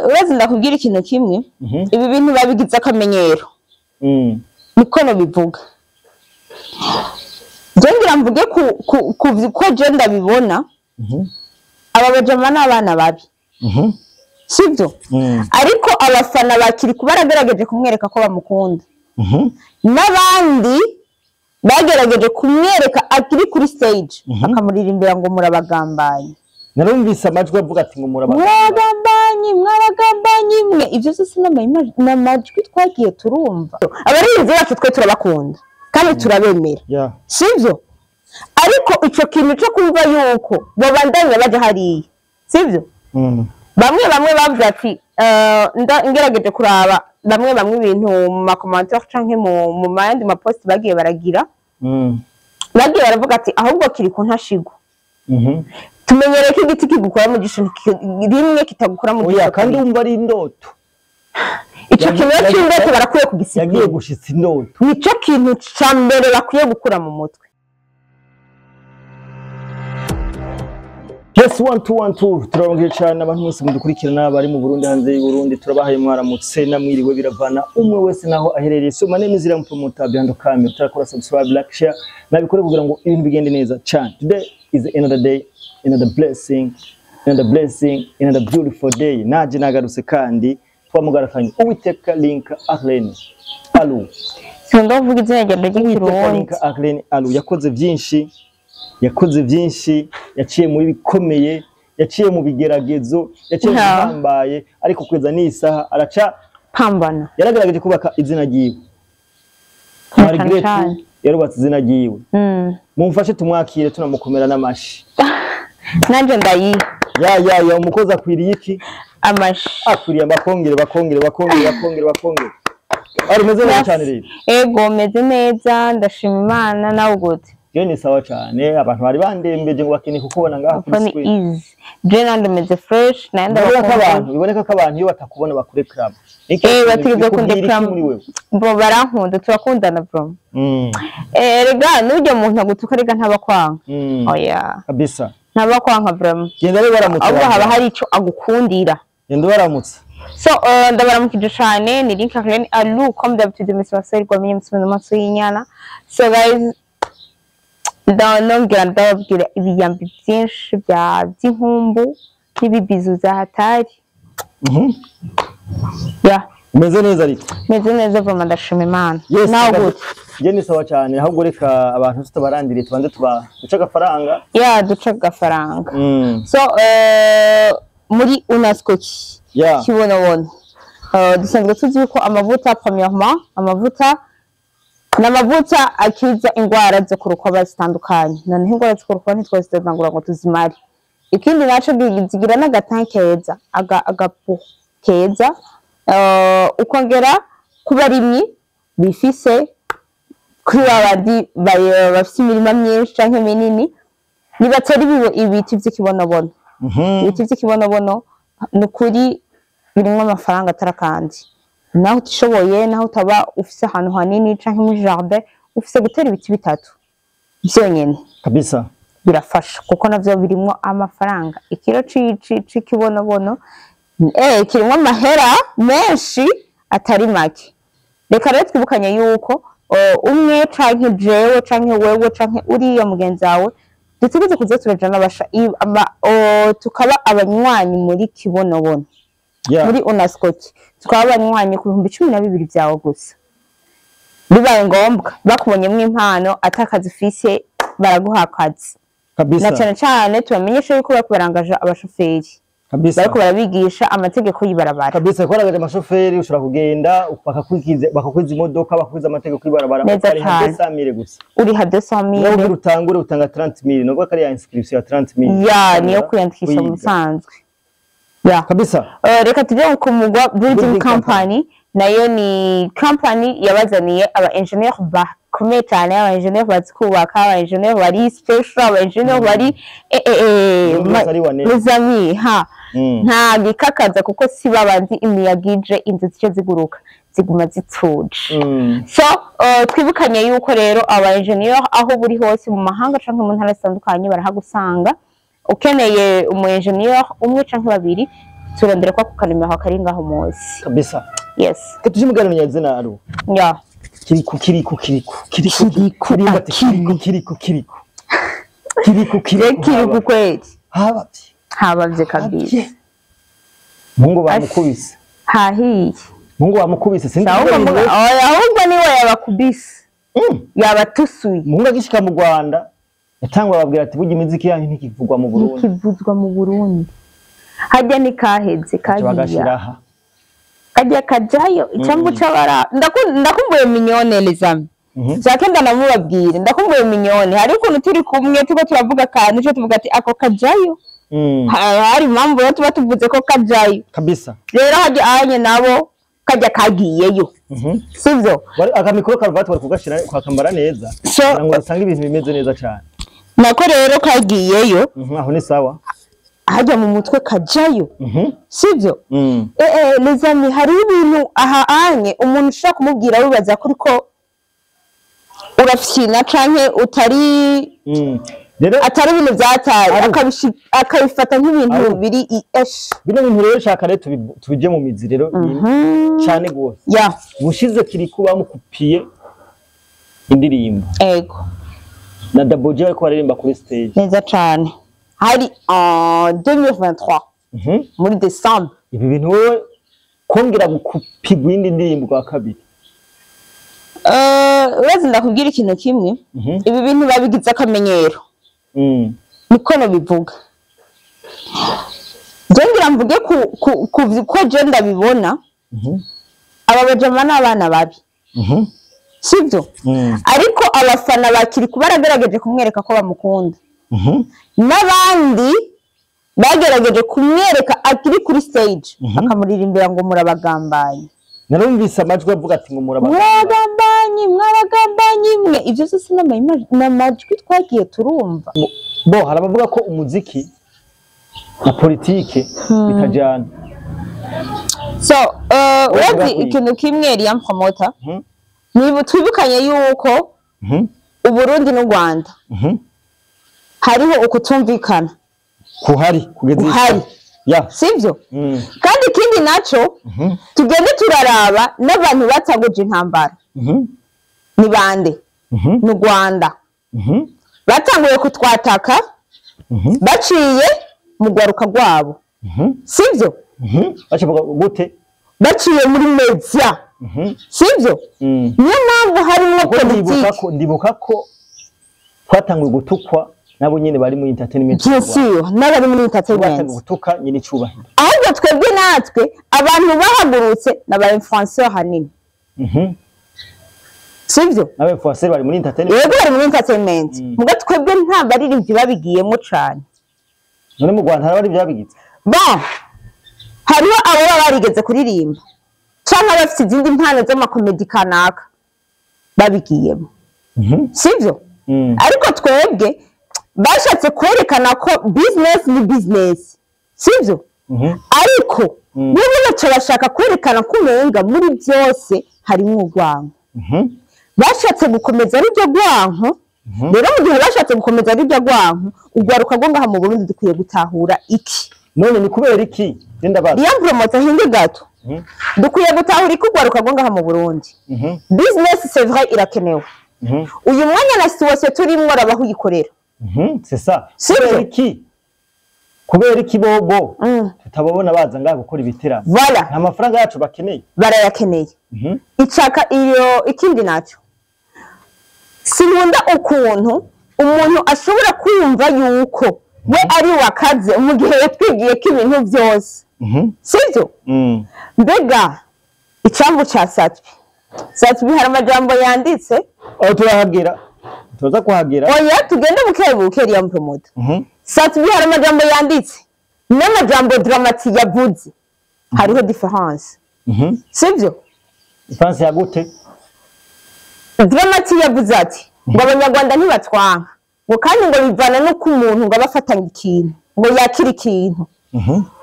urazi ndakubwira ikintu kimwe ibi bintu babigize akamenyero niko no bivuga ngira mvuge ko je ndabibona aba bajama n'abana babi sibyo ariko abafana bakiri kubaragerageje kumwereka ko bamukunda n'abandi bagerageje kumwereka akiri kuri stage akamuririmbira ngo murabagambanye narumvise amajwi avuga ati ngo murabagambanye mwe ivyo byose n'amajwi twagiye turumva abarinzi bacu twe turabakunda kandi turabemera sibyo ariko ico kintu cyo kumva yuko babandanya baje hariya sibyo bamwe bavuga ati ngerageje kuraba bamwe ibintu mu makomantere canke mu mayandi mapost bagiye baragira bagiye baravuga ati ahubwo kiri ku ntashigwa tumenyereye ko igiti kigukora mu gisho rimwe kitagukora mu gisho kandi umva ari indoto ico kintu cy'indoto barakwiye kugisigura yagiye gushitsa indoto nico kintu ca mbere bakwiye gukura mu mutwe. Yes 1212 turabongeje cyane abantu bose mudukurikirana bari mu Burundi hanze y'u Burundi turabahaye mwaramutse namwiriwe biravana umwe wese naho aherereye so mane mizira mpromoter behind camera turakora subscribe like share nabikore kugira ngo ibintu bigende neza cyane. Today is another day, another blessing, another beautiful day. Naje nagarutse kandi twamugarakanye Uwiteka Link Arlene Alu sindovuga izina ry'Ikirundi Link Arlene Alu yakoze byinshi yaciye muri bikomeye yaciye mu bigeragezo yaciye hambaye ariko kweza n'isaha araca pambana yaragerageje kubaka izina ryiwe Margaret yarubatse izina ryiwe mumfashe tumwakire tunamukomera n'amashi nanje ndayi ya umukozi akwiriye iki amashi akwiriye bakongere ari meze neza cyane rero ego meze neza ndashima Imana nawe gute yo ni sawa cyane abantu bari bandembeje ngo bakine kukubona ngaha kuri screen je nandemeze fresh naenda biboneka ko abantu iyo batakubona bakure club batigeze kunde club bo barankunda turakundana bro rega nujye umuntu agutuka rega ntabakwanga oya kabisa ntabakwanga bro genda rero baramutse abo haba hari ico agukundira genda baramutse so ndabaramukije cyane ni Link Arlene Alu comme d'habitude Miss Marcel gwamenye mutsubizo matso y'inyana so guys nongera ndababwira ibiyambi byinshi by'inkumbu n'ibibizu za hatari meze neza ariko meze neza vuma ndashima Imana nawe gute je ni sawa cyane ahubwo reka abantu tutabarandiriye tubanze duca agafaranga duca agafaranga so muri UNESCO kibono dusanzwe tuzi ko amavuta premièrement amavuta n'amavuta akiza ingwara zo kurukoba zitandukanye noneho ingwara zo kurukoba ntitwazitangura ngo tuzimare ikindi naco gigira n'agatanke agapu keza ukongera kubarimyi bifise kuri babandi bafise imirima myinshi canke minini nibatera ibiti vy'ikibonobono ibiti vy'ikibonobono nukuri birimwo amafaranga atarakandi naho utishoboye naho utaba ufise ahantu hanini canke mu jardin ufise gutera ibiti bitatu byonyene kabisa birafasha kuko navyo birimwo amafaranga ikiro c'ikibonobono kirimwo amahera menshi atari make reka rero twibukanye yuko umwe canke jewe canke wewe canke uriya mugenzi wawe dutegereze kuza turajana tukaba abanywanyi muri kibonobono muri UNESCO tukaba abanywanyi ku 12,000 byawe gusa bibaye ngombwa bakubonyemo impano atakazi ufise baraguha akazi kabisa na cyane tubamenyesha yuko bakubarangaje abashoferi kabisa bariko barabigisha amategeko y'ibarabara kabisa koragaje amashoferi ushobora kugenda bakakwiza imodoka bakwiza amategeko y'ibarabara ari 200,000 gusa uri ha 200,000 no utangure utanga 30,000 no ko ari ya inscription ya 30,000 niyo kwiyandikisha mu sanzwe kabisa reka tujye ku mugwa building company nayo ni company yabazaniye aba engineer bakomeye cyane aba engineer bazikubaka aba engineer bari special aba engineer bari muzami nta gikakaza kuko si babandi imiyagije inzu zice ziguruka ziguma zituje so twibukanye yuko rero aba engineer aho buri hose mu mahanga canke mu ntara zitandukanye barahagusanga ukeneye umu engineer umwe canke babiri turondera kwa kukanimero kari ngaho munsi kabisa. Yes. Tuje mugana nyazina aro. Yeah. Kiriku kweli. Habavye kabisa. Mungu bamukubise. Hahiye. Mungu bamukubise sindi. Ahubwo niwe yabakubise. Yabatusuye. Mungu agishika mu Rwanda yatangwa babwira ati burya imiziki yanyu ntikivugwa mu Burundi. Ntikivuzwa mu Burundi. Hajya ni kaheze kagiya. Kajya kajayo icambu cabara ndakumbuye minyone lezami. Zakenda namubabwire ndakumbuye minyone hari ukuntu turi kumwe tuko turavuga kantu cyo tuvuga ati ako kajayo. Hari impamvu yo tuba tuvuze ko kajayo kabisa. Rero hajya anye nabo kajya kagiyeyo. Sivyo akamikoro karuvati bari kugashira kwa kambara neza ngo usanga ibintu bimeze neza cyane. Nako rero kagiyeyo aho ni sawa hajya mu mutwe kajayo. Sivyo lezami hari ibintu aha anye umuntu ushaka kumubwira wibaza kuri ko urafyina canke utari atari ibintu byataye akabifata nk'ibintu biri bino bintu rero shaka rero tubije mu mizi rero cyane gose bushize kiri kuba mukupiye indirimbo ego na Daboje ariko baririmba kuri stage neza cyane hari 2023 muri December. Ibi bintu wowe kongera gukupigwa indi ndirimbo kwa kabiri urazi ndakubwira ikintu kimwe ibi bintu babigize akamenyero niko no bivuga ngira mvuge ko je ndabibona aba bajama n'abana babi sivyo ariko abafana bakiri kubaragerageje kumwereka ko bamukunda n'abandi bagerageje kumwereka akiri kuri stage akamuririmbira ngo murabagambanye. Narumvise amajwi avuga ati ngo murabagambanye mwe ivyo byose n'amajwi twagiye turumva. Bo harabavuga ko umuziki na politike bitajana. So urazi ikintu kimwe Liam Promoter niba twibukanye yuko Uburundi n'u Rwanda hariho ukutumvikana kuhari kugeza sivyo kandi ikindi naco tugende turaraba n'abantu bataguje intambara ni bande n'u Rwanda batanguye kutwataka baciye mu gwaruka rwabo sivyo baciye gute baciye muri media sivyo niyo mpamvu harimo politiki. Ndibuka ko twatanguye gutukwa nabo nyene bari mu entertainment byose n'abari muri entertainment gutuka nyine cyubahiro ahubwo twebwe natwe abantu bahagurutse n'aba influencer hanini sivyo n'aba influencer bari muri entertainment yego bari muri entertainment muga twebwe nta baririmbyi babigiyemo cyane none mu Rwanda hari byabigize hariho abo barigeze kuririmba cyangwa bafite izindi mpano z'amakomedi kanaka babigiyemo sivyo ariko twebwe bashatse kwerekana ko business ni business sivyo ariko niba baca bashaka kwerekana ko umenga muri byose harimo urwango bashatse gukomeza ari byo rwanko rero mu gihe bashatse gukomeza ari byo rwanko ugwaruka ngo ngaha mu Burundi dukwiye gutahura iki none ni kubera iki ndenda baza Liam Promoter hindi gato dukwiye gutahura iki ugwaruka ngo ngaha mu Burundi business c'est vrai irakenewe uyu mwanya na situation turimo arabaho yikorera c'est ça kubera iki bobo tutababona baza ngaha gukora ibitera voilà nta mafaranga yacu bakeneye barayakeneye icaka iyo ikindi naco sinkunda ukuntu umuntu ashobora kwumva yuko we ari wakaze mu gihe yatwigiye ko ibintu byose sivyo mbega icambu ca Satbi hari amajambo yanditse aho turahagira tuza kuhagira oya tugende bukebuke Liam Promoter Satbi hari amajambo yanditse n'amajambo Dramati yavuze hariho difference sivyo difference ya gute Dramati yavuze ati ngo abanyarwanda ntibatwanka ngo kandi ngo bivana no ku muntu ngo abafatanya ikintu ngo yakira ikintu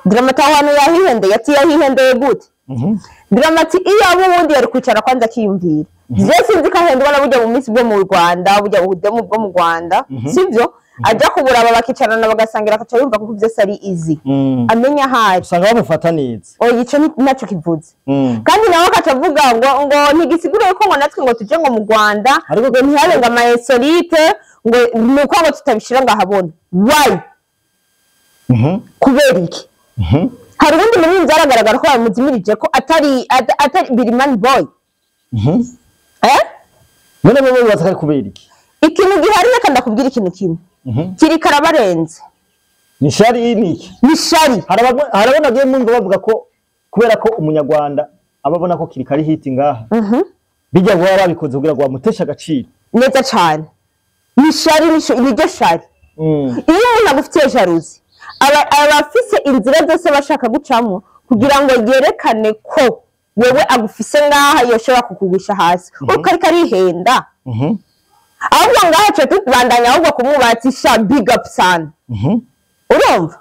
Dramati ahantu yahihendeye ati yahihendeye gute Dramati iyo abo wundi yari kwicara kwanza akiyumvira byose nzi ko ahendwa na burya mu minsi bwo mu Rwanda burya ubudemu bwo mu Rwanda sivyo aja kuburaba bakicarana bagasangira akaca yumva kuko byose ari easy amenya haje usanga bamufata neza ico naco kivuze kandi nawe akacavuga ngo ntigisigure ko ngo natwe ngo tuje ngo mu Rwanda ngo ntihabe ngo amaesolite ngo nuko ngo tutabishira ngo ahabona why kubera iki hari ubundi muri byaragaragara ko bamuzimirije ko atari Birimani boy none bo bazakari kubera iki ikintu gihari reka ndakubwira ikintu kimwe kiri karabarenze ni shari niki ni shari harabona giye mungu bavuga ko kubera ko umunyarwanda ababona ko kiri kari hit ngaha bijya guhora babikoze kugira ngo bamuteshe agaciro neza cyane ni shari ni shari iyo umuntu agufitiye jaruzi abafise inzira zose bashaka gucamo kugira ngo yerekane ko wewe agufise ngaha yoshobora kukugusha hasi uko ari karihenda ahubwo ngaha cyo tubandanya ahubwo kumwubatisha big up sana urumva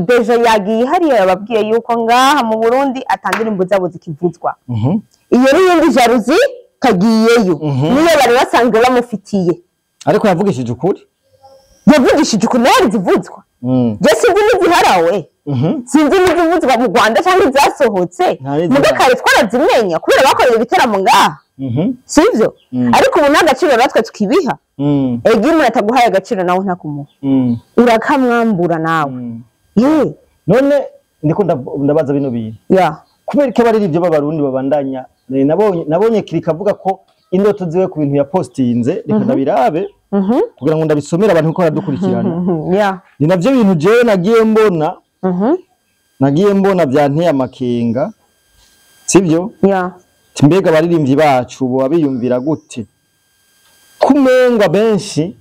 deja yagiye hariya yababwiye yuko ngaha mu Burundi atangira imbuza zikivuzwa iyo n'iyindi jaruzi kagiyeyo niyo bari basanzwe bamufitiye ariko yavugishije ukuri nayo zivuzwa je sinzi n'iziharawe sinzi n'izivuzwa mu Rwanda cyangwa izasohotse muga kare twarazimenya kubera bakoreye ibiteramo ngaha sivyo ariko ubu n'agaciro natwe tukibiha egi umuntu ataguhaye agaciro nawe ntakumuha urakamwambura nawe none ndiko ndabaza bino bintu kubera ko bari ibyo b'abarundi babandanya nabonye kirika avuga ko indoto ziwe ku bintu ya postinze reka ndabirabe kugira ngo ndabisomera abantu ko baradukurikirana ni navyo bintu jewe nagiye mbona byanteye amakenga sivyo mbega abaririmbyi bacu bo abiyumvira gute kumenga benshi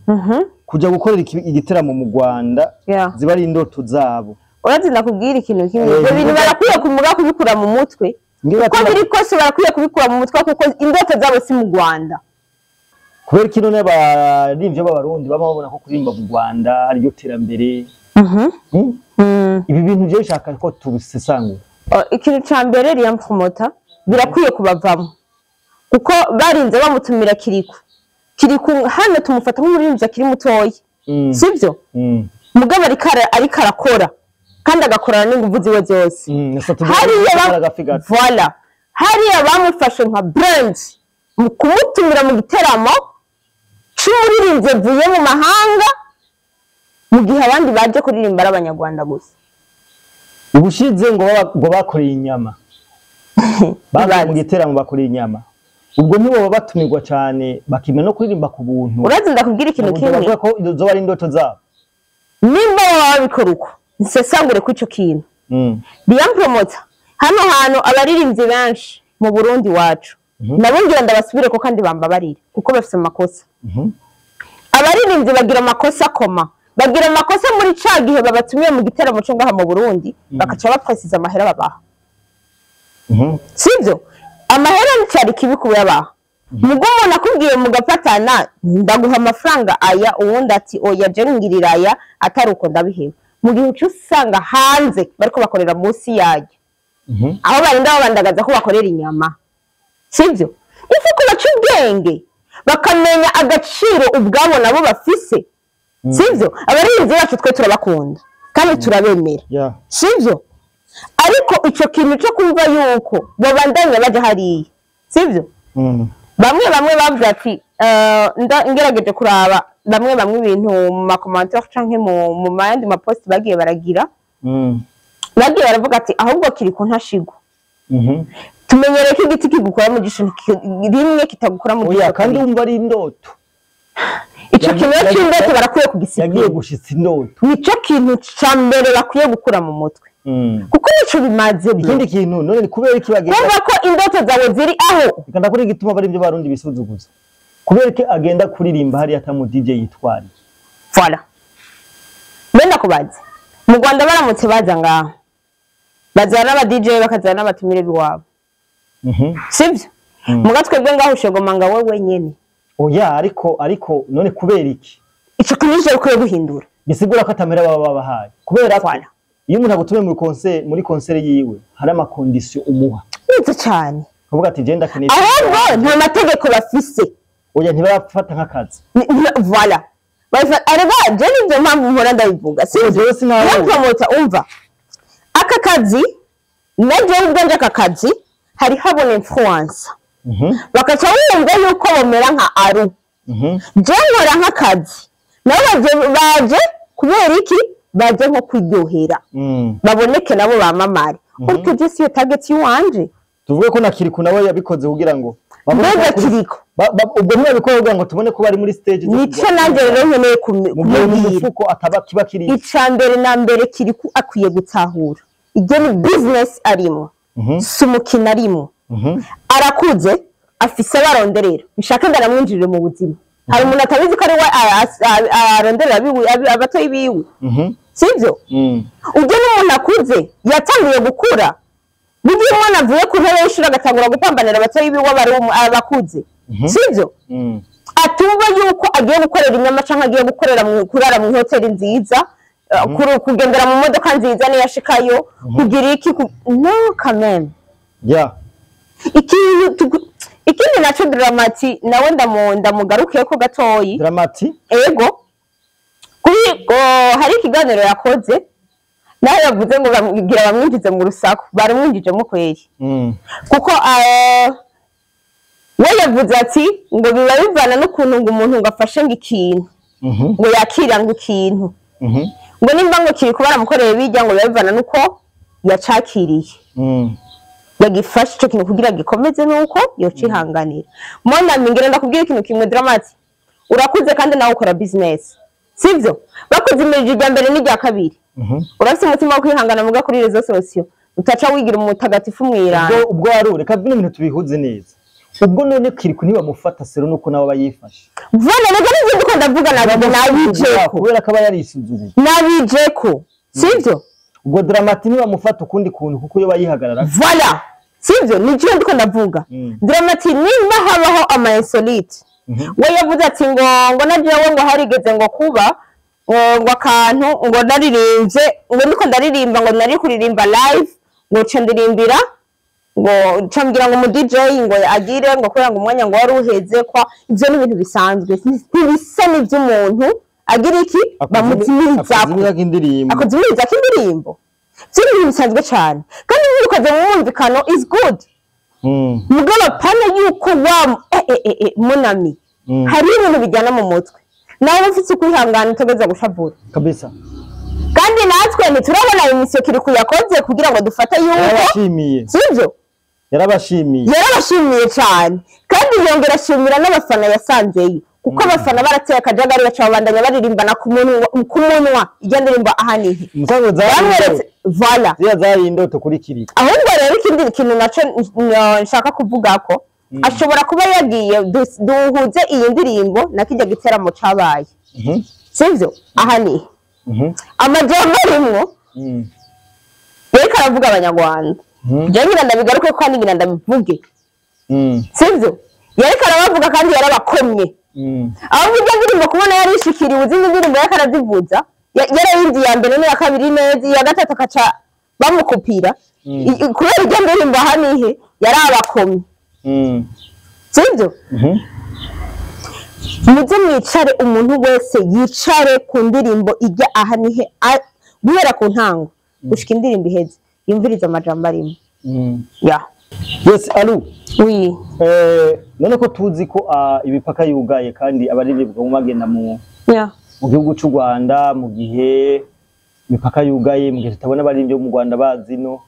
kuja gukorera igiteramo mu Rwanda ziba ari indoto zabo urazi ndakubwira ikintu kimwe ibyo bintu barakwiye kumuga kubikura mu mutwe ko biri kose barakwiye kubikura mu mutwe kuko indoto zabo si mu Rwanda kubera kino n'abaririmbyi b'abarundi baba babona ko kurimba mu Rwanda ari ryo terambere ibi bintu je shaka ko tubisesangura ikintu ca mbere riya promoter birakwiye kubavamo kuko barinze bamutumira kiriku hano tumufata nk'umuririmbyi akiri mutoyi sivyo mugabo ari karakora kandi agakorana n'inguvu ziwe zose hariya bamufashe nka brand mu kumutumira mu giteramo c'umuririmbyi avuye mu mahanga mu gihe abandi baje kuririmba ari abanyarwanda gusa ubushize ngo bakoreye inyama baje mu giteramo bakoreye inyama ubwo nibo batumirwa cyane bakimena no kuririmba ku buntu urazi ndakubwira ikintu kimwe bavuga ko izo bari indoto zabo nimba babikora uko nsesangure ku ico kintu Liam Promoter hano hantu abaririmbyi benshi mu Burundi wacu nabo ngira ndabasubire ko kandi bambabarire kuko bafite amakosa abaririmbyi bagira amakosa koma bagira amakosa muri ca gihe babatumiye mu giteramo cyo ngaha mu Burundi bakaca bapfasiza amahera babaha sivyo amahera nicari kibikuye abaha mugo umuntu akubwiye mugafatana ndaguha amafaranga aya uwundi ati oya je ngirira aya atari uko ndabihewe mu gihe usanga hanze bariko bakorera munsi yaje aho barinda babandagaza ko bakorera inyama sivyo ifu ko baca ubwenge bakamenya agaciro ubwabo nabo bafise sivyo abarinzi bacu twe turabakunda kandi turabemera sivyo ariko ico kintu cyo kumva yuko babandanya baje hariya sivyo bamwe bavuga ati ngerageje kuraba bamwe ibintu mu makomantere canke mu mayandi mapost bagiye baragira bagiye baravuga ati ahubwo kiri ku ntashigwa tumenyereye ko igiti kigukora mu gisho rimwe kitagukora mu gisho kandi umva ari indoto ico kintu cy'indoto barakwiye kugisigura yagiye gushitsa indoto nico kintu ca mbere bakwiye gukura mu mutwe kuko nico bimaze ikindi kintu none ni kubera iki bagenda kumva ko indoto zawe ziri aho ikanda kuri gituma bari ibyo barundi bisuzuguza kubera ko agenda kuririmba hari atamu DJ yitwari voilà benda kubaza mu Rwanda baramutse baza ngaho bazana aba DJ bakazana n'abatumire biwabo sivyo muga twebwe ngaho ushogomanga wewe nyene oya ariko none kubera iki ico kinije ukwiye guhindura bisigura ko atamera baba babahaye kubera ko iyo umuntu agutume muri concert yiwe hari ama condition umuha neza cyane kuvuga ati genda keneye ahubwo nta mategeko bafise oya ntibafata nk'akazi voilà arega je nivyo mpamvu mpora ndabivuga jewe sinawe promoter umva aka kazi naje ubwanje aka kazi hari habona influence bakaca wumva yuko bomera nka aru je nkora nk'akazi nabo baje kubera iki baje nko kwiryohera baboneke nabo bamamare uriko je siyo target yuwanje tuvuge ko nakiri kunawe yabikoze kugira ngo mbega kiriko ubwo niwe bikorwa ngo tubone ko bari muri stage nico nanje rero nkeneye kumubwira uko ataba kiba kiri icambere na mbere kiriku akwiye gutahura ibyo ni business arimo sumukina arimo arakuze afise abaronderera bishaka ndaramwinjirire mu buzima hari umuntu atabizi ko ari we aronderera abatoyi biwe sivyo ujye n'umuntu akuze yatangiye gukura Bigiye umwana avuye ku ntebe y'ishuri agatangura gupambanira abatoyi biwe abakuze sivyo atumva yuko agiye gukorera inyama canke agiye gukorera kurara mu hoteli nziza kugendera mu modoka nziza niyashikayo kugira iki no kameme ikindi naco Dramati nawe ndamugarukiye ko gatoyi Dramati ego hari ikiganiro yakoze nawe yavuze ngo bamugira bamwinjize mu rusaku baramwinjijemo kweri kuko we yavuze ati ngo biba bivana n'ukuntu ngo umuntu ngo afashe ngo ikintu ngo yakira ngo ikintu ngo nimba ngo kiri kuba baramukoreye bijya ngo biba bivana n'uko yacakiriye yagifashe ico kintu kugira gikomeze nuko yocihanganira mona mingire ndakubwira ikintu kimwe Dramati urakuze kandi nawe ukora business sivyo bakoze imirije rya mbere n'irya kabiri urafite umutima wo kwihangana muga kuri rezo sosiyo utaca wigira umutagatifu mwirana ubwo warure kabine ibintu tubihuze neza ubwo none kiriku niba mufata sero nuko nawe bayifashe vana nega n'ibyo duko ndavuga nabijeko kubera ko bayarisuzuguye nabijeko sivyo ubwo Dramati niba mufata ukundi kuntu kuko yo bayihagarara voilà sivyo nijye duko ndavuga Dramati nimba habaho ama insolite we yavuze ati ngo najewe ngo harigeze ngo kuba ngo akantu ngo naririmbye ngo niko ndaririmba ngo nari kuririmba live ngo cendirimbira ngo cambira ngo mu DJ ngo agire ngo kubera ngo umwanya ngo wari uheze kwa ivyo n'ibintu bisanzwe bisa n'ivy'umuntu agira iki bamutimiza akozimiriza kindirimbo cy'ibintu bisanzwe cyane kandi bikoze mu mwumvikano is good mugaba pana yuko wa munami hari ibintu bijyana mu mutwe nawe ufite kwihangana utageza gushavura kabisa kandi natwe ntiturabona imisyo kiri kuyakoze kugira ngo dufate yuko sivyo yarabashimiye cyane kandi yongera ashimira n'abafana yasanzeyo kuko abafana barateye akajagari bacabandanya baririmbana ku munwa ijya ndirimbo ahanihe musango zamweretse voilà zari indoto kuri kiri ahubwo rero ikindi kintu naco nshaka kuvuga ko ashobora kuba yagiye duhuze iyi ndirimbo nakijya giteramo cabaye sivyo ahanihe amajambo arimwo reka aravuga abanyarwanda je ngira ndabigaruke ko kandi ngira ndabivuge sivyo yareka arabavuga kandi yarabakomye aho bijya ndirimbo kubona yarishikiriwe izindi ndirimbo yakarazivuza yarayindi ya mbere n'iya kabiri neza iya gatatu akaca bamukupira kubera ijya ndirimbo hanihe yarabakomye sivyo muze mwicare umuntu wese yicare ku ndirimbo ijya ahanihe guhera ku ntango gushika indirimbo iheze yumviriza amajambo arimo yes Alu oui none ko tuzi ko ibipaka yugaye kandi abaririmbwa mu magenda mu gihugu cy'u Rwanda mu gihe imipaka yugaye mu gihe tutabona abaririmbyi mu Rwanda bazino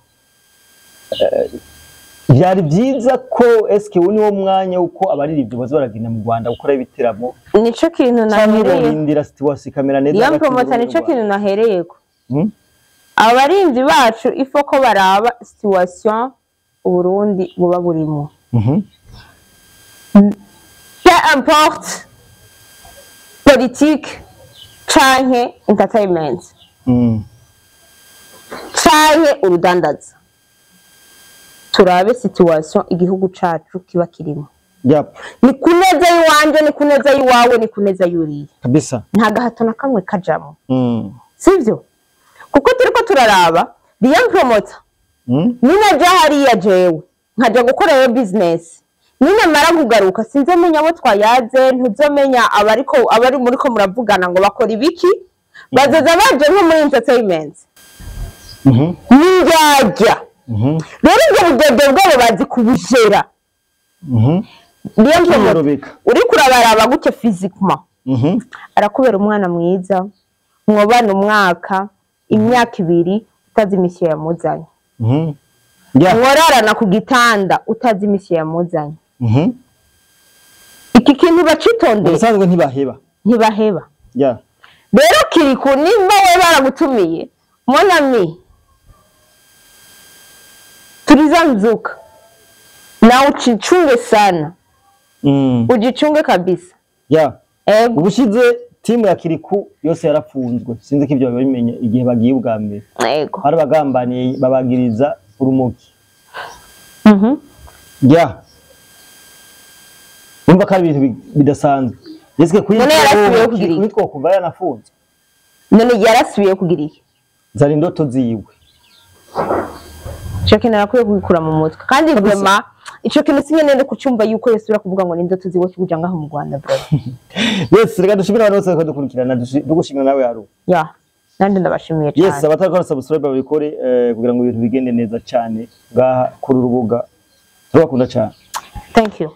byari byiza ko eske niwo mwanya uko abaririmbyi baza baragenda mu Rwanda gukora ibiteramo nico kintu nahereye indira situation kamera neza ya promoter nico kintu nahereyeko abaririmbyi bacu ifo ko baraba situation Burundi buba burimo peu importe politique canke entertainment canke urudandaza turabe situation igihugu cacu kiba kirimo ni kuneza yiwanje ni kuneza yiwawe ni kuneza yuriye kabisa nta gahato na kamwe kajamo sivyo kuko turiko turaraba Liam Promoter nina jahari ya jewe nkaja gukora yo business nimara kugaruka sinzomenya abo twayaze ntuzomenya abari muri ko muravugana ngo bakora ibiki bazaza baje nko muri entertainment ninjya rero ibyo bugendo bwabo bazi kubujera niyo mpamvu uri kurabaraba gutyo physiquement arakubera umwana mwiza mwobana umwaka imyaka 2 utazi imisyo yamuzanye mworarana ku gitanda utazi imisyo yamuzanye iki kintu bacitondeye usanzwe ntibaheba rero Kiriku nimba we baragutumiye monami tulizamzuka na uchichunge sana ujichunge kabisa ubushize timu ya Kiriku yose yarafunzwe sinzi ko ibyo babimenye igihe bagiye ubwa mbere hari bagambaniye babagiriza urumogi umva ko ari ibintu bidasanzwe yeske kuyitwa kuva yanafunzwe none yarasubiye kugira iki zari indoto ziwe cyo kintu nakwiye kubikura mu mutwe kandi vrema ico kintu sinye nende kucyumva yuko yesura kuvuga ngo n'indoto ziwe kuja ngaho mu Rwanda bro yes reka dushimira abantu bose ko dukurikirana dugushimira nawe yaro nandi ndabashimiye cyane yes abatakora subscribe babikore kugira ngo ibintu bigende neza cyane ngaha kuri urubuga turakunda cyane thank you